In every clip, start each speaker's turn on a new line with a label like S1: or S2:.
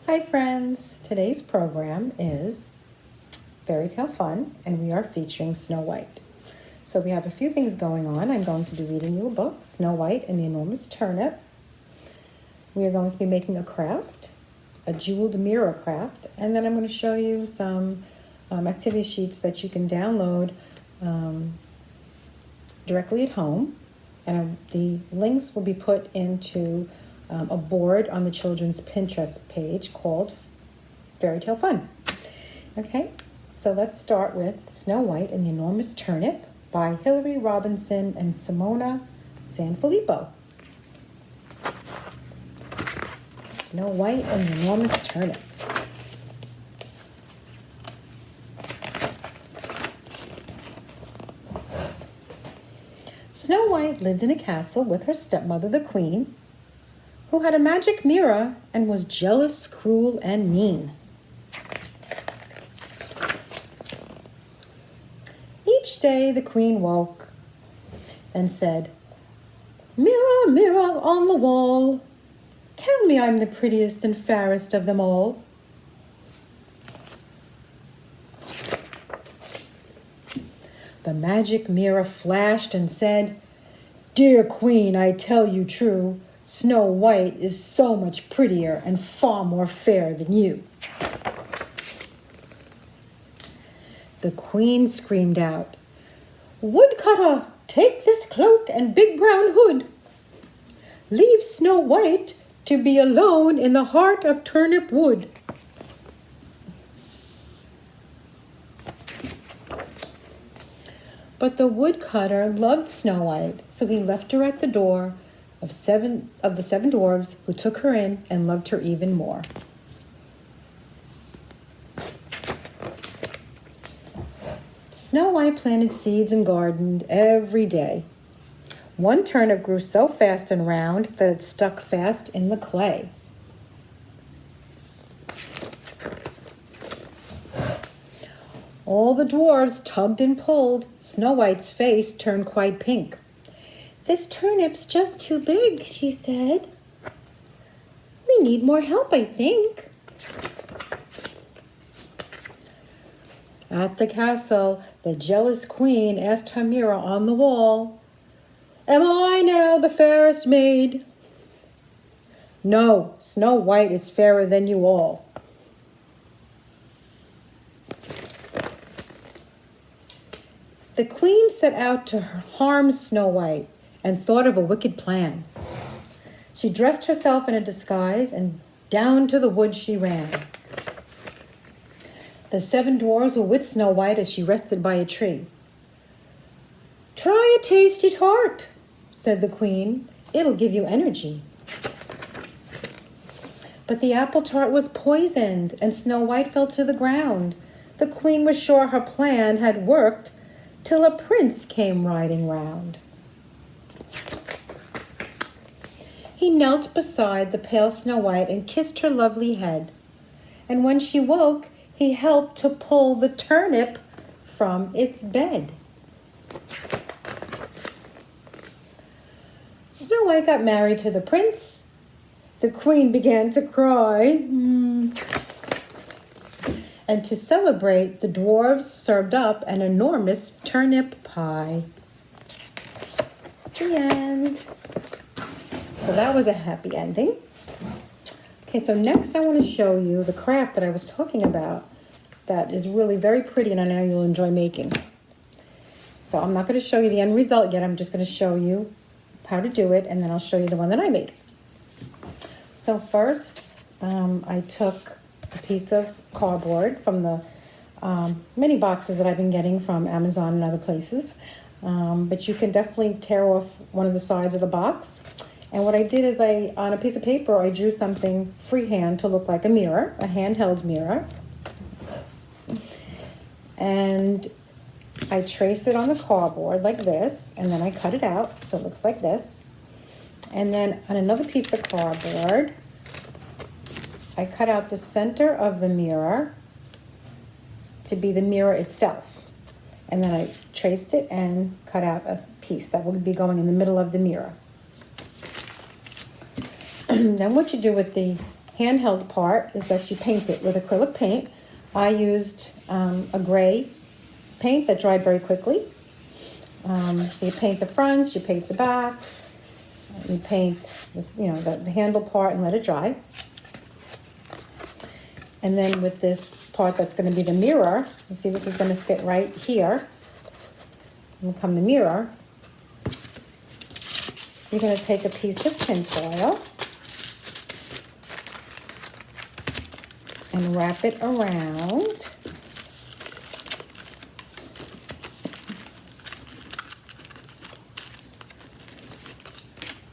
S1: Hi friends, today's program is Fairytale Fun and we are featuring Snow White. So we have a few things going on. I'm going to be reading you a book, Snow White and the Enormous Turnip. We are going to be making a craft, a jeweled mirror craft, and then I'm going to show you some activity sheets that you can download directly at home. And the links will be put into a board on the children's Pinterest page called Fairytale Fun. Okay, so let's start with Snow White and the Enormous Turnip by Hillary Robinson and Simona Sanfilippo. Snow White and the Enormous Turnip. Snow White lived in a castle with her stepmother, the Queen, who had a magic mirror and was jealous, cruel, and mean. Each day the Queen woke and said, "Mirror, mirror on the wall, tell me I'm the prettiest and fairest of them all." The magic mirror flashed and said, "Dear Queen, I tell you true, Snow White is so much prettier and far more fair than you." The Queen screamed out, "Woodcutter, take this cloak and big brown hood. Leave Snow White to be alone in the heart of Turnip Wood." But the woodcutter loved Snow White, so he left her at the door of the seven dwarves, who took her in and loved her even more. Snow White planted seeds and gardened every day. One turnip grew so fast and round that it stuck fast in the clay. All the dwarves tugged and pulled. Snow White's face turned quite pink. "This turnip's just too big," she said. "We need more help, I think." At the castle, the jealous Queen asked her mirror on the wall, "Am I now the fairest maid?" "No, Snow White is fairer than you all." The Queen set out to harm Snow White and thought of a wicked plan. She dressed herself in a disguise and down to the wood she ran. The seven dwarves were with Snow White as she rested by a tree. "Try a tasty tart," said the Queen. "It'll give you energy." But the apple tart was poisoned and Snow White fell to the ground. The Queen was sure her plan had worked till a prince came riding round. He knelt beside the pale Snow White and kissed her lovely head. And when she woke, he helped to pull the turnip from its bed. Snow White got married to the prince. The Queen began to cry. And to celebrate, the dwarves served up an enormous turnip pie. The end. So that was a happy ending. Okay, so next I want to show you the craft that I was talking about that is really very pretty and I know you'll enjoy making. So I'm not going to show you the end result yet. I'm just going to show you how to do it and then I'll show you the one that I made. So first, I took a piece of cardboard from the mini boxes that I've been getting from Amazon and other places. But you can definitely tear off one of the sides of the box. And what I did is on a piece of paper, I drew something freehand to look like a mirror, a handheld mirror. And I traced it on the cardboard like this, and then I cut it out so it looks like this. And then on another piece of cardboard, I cut out the center of the mirror to be the mirror itself. And then I traced it and cut out a piece that would be going in the middle of the mirror. Then what you do with the handheld part is that you paint it with acrylic paint. I used a gray paint that dried very quickly. So you paint the front, you paint the back, you paint this, the handle part and let it dry. And then with this part that's going to be the mirror, you see this is going to fit right here. And become the mirror. You're going to take a piece of tinfoil and wrap it around.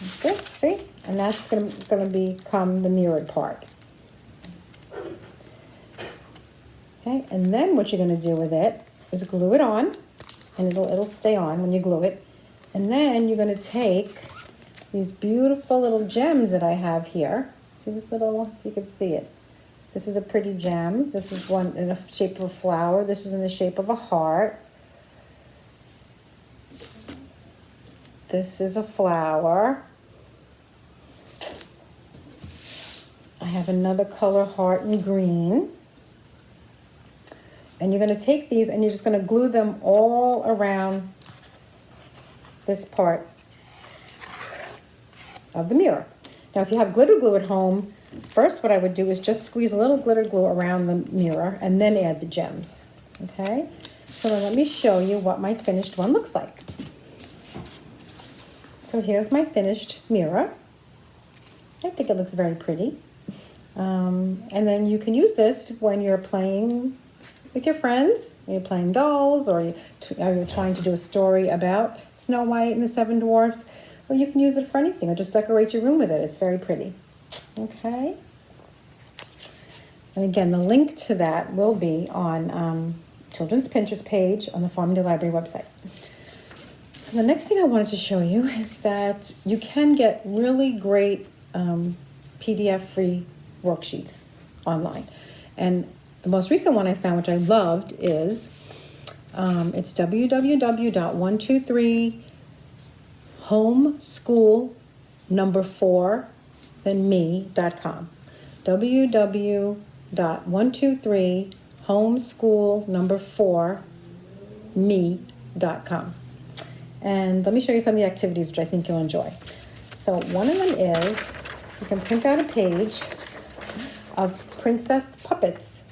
S1: Like this, see? And that's going to become the mirrored part. Okay, and then what you're going to do with it is glue it on, and it'll stay on when you glue it. And then you're going to take these beautiful little gems that I have here. See this little, you can see it. This is a pretty gem. This is one in the shape of a flower. This is in the shape of a heart. This is a flower. I have another color heart in green. And you're going to take these and you're just going to glue them all around this part of the mirror. Now, if you have glitter glue at home, first what I would do is just squeeze a little glitter glue around the mirror and then add the gems. Okay? So then let me show you what my finished one looks like. So here's my finished mirror. I think it looks very pretty. And then you can use this when you're playing with your friends, you're playing dolls, or you're trying to do a story about Snow White and the Seven Dwarfs, or you can use it for anything, or just decorate your room with it. It's very pretty. Okay? And again, the link to that will be on Children's Pinterest page on the Farm Day Library website. So the next thing I wanted to show you is that you can get really great PDF-free worksheets online. And the most recent one I found, which I loved, is it's www.123homeschool4 then me.com. www.123homeschool4 me.com. And let me show you some of the activities which I think you'll enjoy. So one of them is you can print out a page of princess puppets,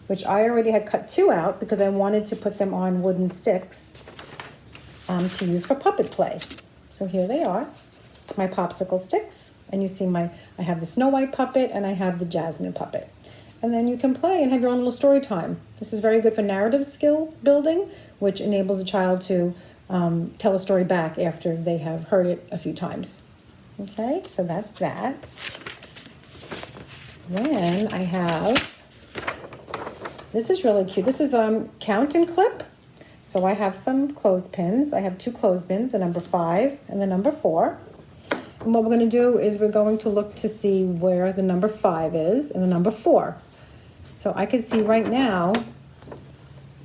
S1: which I already had cut 2 out because I wanted to put them on wooden sticks to use for puppet play. So here they are, my popsicle sticks. And you see I have the Snow White puppet and I have the Jasmine puppet. And then you can play and have your own little story time. This is very good for narrative skill building, which enables a child to tell a story back after they have heard it a few times. Okay, so that's that. Then I have, this is really cute. This is count and clip. So I have some clothespins. I have 2 clothespins, the number 5 and the number 4. And what we're going to do is we're going to look to see where the number 5 is and the number 4. So I can see right now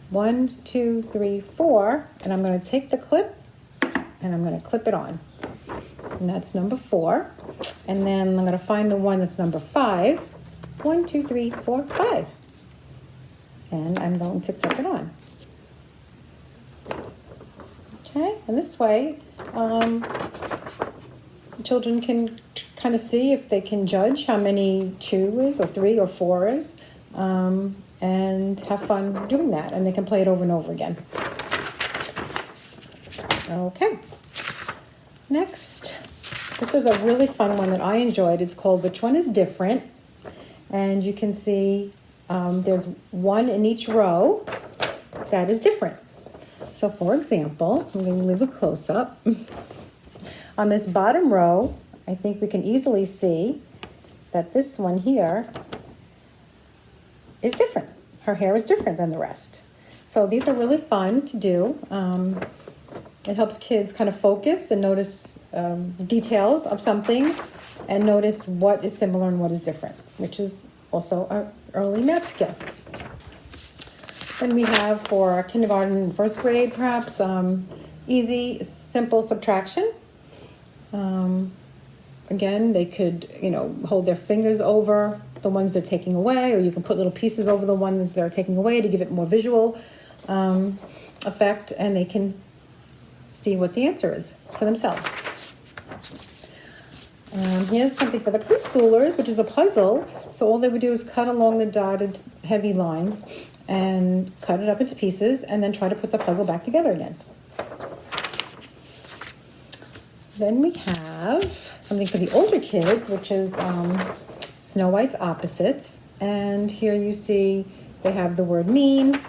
S1: 1, 2, 3, 4, and I'm going to take the clip and I'm going to clip it on. And that's number 4. And then I'm going to find the one that's number 5. 1, 2, 3, 4, 5. And I'm going to clip it on. Okay, and this way, children can kind of see if they can judge how many 2 is, or 3 or 4 is, and have fun doing that. And they can play it over and over again. Okay. Next, this is a really fun one that I enjoyed. It's called Which One is Different? And you can see there's 1 in each row that is different. So for example, I'm going to leave a close-up. On this bottom row, I think we can easily see that this one here is different. Her hair is different than the rest. So these are really fun to do. It helps kids kind of focus and notice details of something and notice what is similar and what is different, which is also an early math skill. Then we have for kindergarten and 1st grade, perhaps, easy, simple subtraction. Again, they could, hold their fingers over the ones they're taking away, or you can put little pieces over the ones they're taking away to give it more visual effect, and they can see what the answer is for themselves. Here's something for the preschoolers, which is a puzzle. So all they would do is cut along the dotted heavy line and cut it up into pieces and then try to put the puzzle back together again. Then we have something for the older kids, which is Snow White's opposites. And here you see they have the word mean,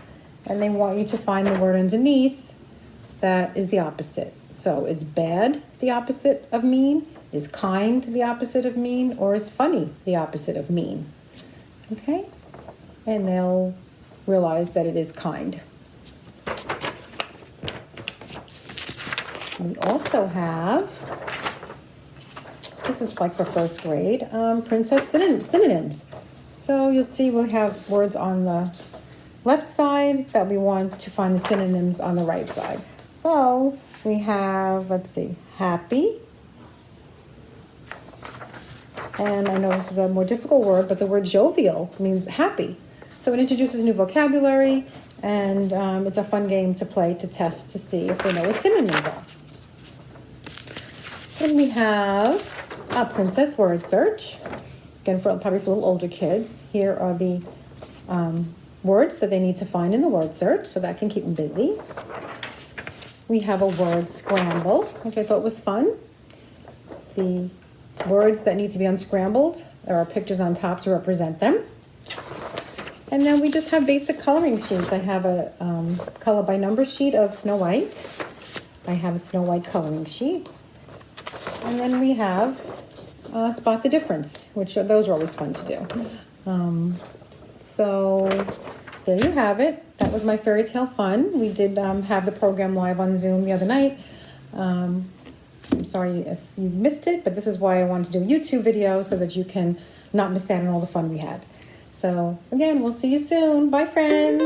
S1: and they want you to find the word underneath that is the opposite. So is bad the opposite of mean? Is kind the opposite of mean? Or is funny the opposite of mean? Okay? And they'll realize that it is kind. We also have, this is like for first grade, princess synonyms. So you'll see we'll have words on the left side that we want to find the synonyms on the right side. So we have, let's see, happy. And I know this is a more difficult word, but the word jovial means happy. So it introduces new vocabulary, and it's a fun game to play to test to see if they know what synonyms are. Then we have a Princess Word Search. Again, probably for little older kids. Here are the words that they need to find in the word search, so that can keep them busy. We have a word scramble, which I thought was fun. The words that need to be unscrambled, there are pictures on top to represent them. And then we just have basic coloring sheets. I have a color by number sheet of Snow White. I have a Snow White coloring sheet. And then we have Spot the Difference, which those are always fun to do. So there you have it. That was my Fairytale Fun. We did have the program live on Zoom the other night. I'm sorry if you missed it, but this is why I wanted to do a YouTube video so that you can not miss out on all the fun we had. So again, we'll see you soon. Bye, friends.